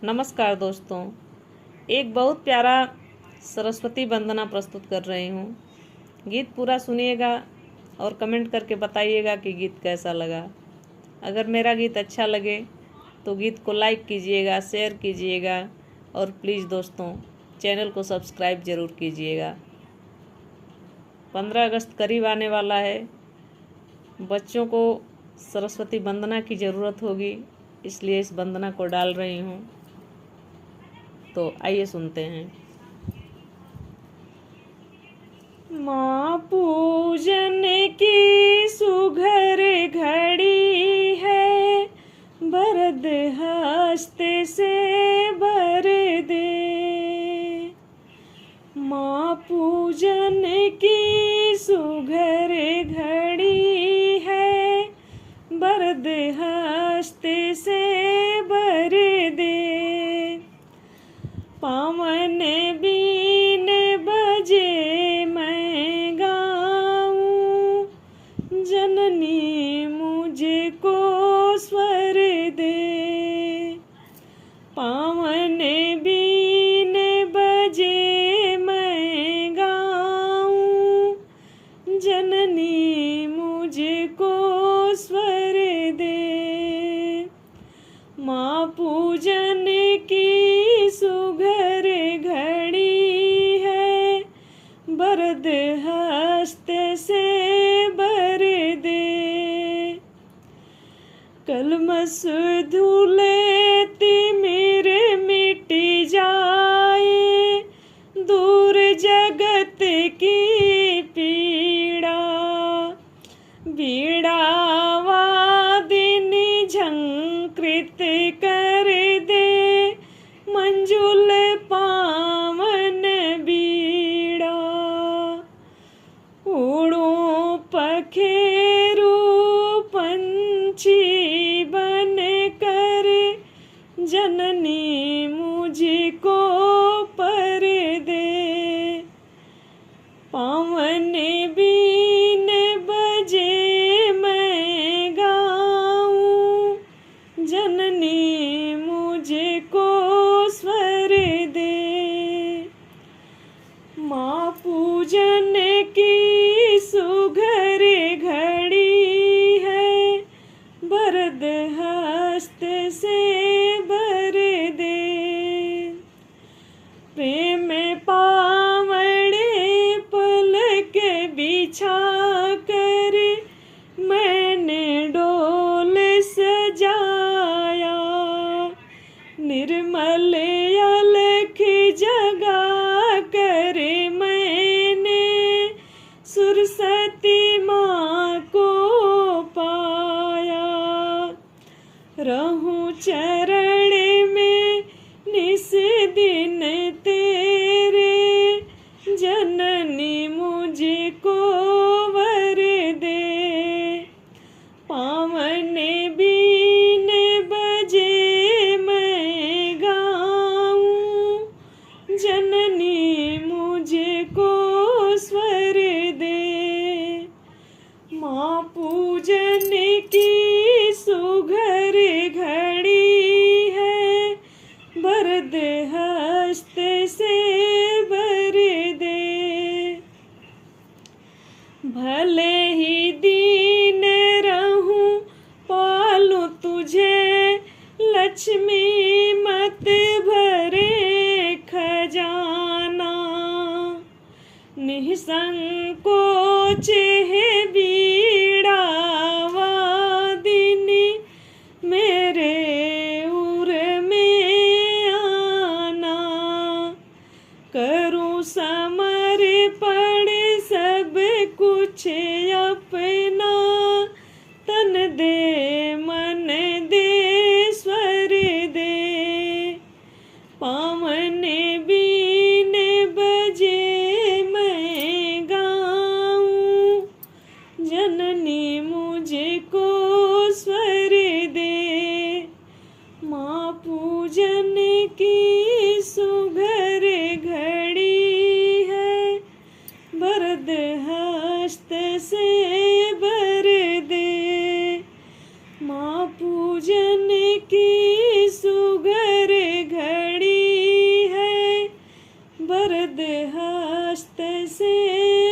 नमस्कार दोस्तों, एक बहुत प्यारा सरस्वती वंदना प्रस्तुत कर रही हूँ। गीत पूरा सुनिएगा और कमेंट करके बताइएगा कि गीत कैसा लगा। अगर मेरा गीत अच्छा लगे तो गीत को लाइक कीजिएगा, शेयर कीजिएगा और प्लीज़ दोस्तों चैनल को सब्सक्राइब ज़रूर कीजिएगा। 15 अगस्त करीब आने वाला है। बच्चों को सरस्वती वंदना की ज़रूरत होगी, इसलिए इस वंदना को डाल रही हूँ। तो आइए सुनते हैं। माँ पूजन की सुघर घड़ी है, बरद हस्ते से भर दे। माँ पूजन की सुघर घड़ी है, बरद हस्ते से भर दे। पावन बीन बजे मैं गाऊं, जननी मुझको स्वर दे। पावन बीन बजे मैं गाऊं, जननी मुझको स्वर दे। माँ पूजन की सुघर घड़ी है, बरद हस्त से भर दे। कलमस धूले तिमिर मिट जाए, दूर जगत की पीड़ा। बीड़ा वादिनी झंकृत कर दे, मंजुल पावन बीड़ा। उड़ूं पखेरू पंछी बन कर, जननी मुझको पर दे। पावन बीन बजे मैं गाऊं, जननी मुझको स्वर दे। माँ पूजन की सुघर घड़ी है, बरद हस्त से भर दे। प्रेम पावड़े पलक बिछा कर, मैंने डोल सजाया। निर्मल अलख जगा कर मैंने सुरसती माँ को पाया। रहूं चरण में निस दिन तेरे, जननी मुझको वर दे। पावन बीन बजे मैं गाऊं, जननी मुझको स्वर दे। माँ पूजन की सुघर घड़ी है, बरद हस्त से भर दे। भले ही दीन रहूं पालूं तुझे, लक्ष्मी मत भरे खजाना। निसंकोच है बीड़ा वादिनी, मेरे उर में आना। करूं समर्पण सब कुछ अपना, तन दे मन दे स्वर दे। पावन बीन बजे मैं गाऊं, जननी मुझको स्वर दे। माँ पूजन की सुघर घड़ी है, बरद हस्त से भर दे। माँ पूजन की सुघर भर दे हंसते से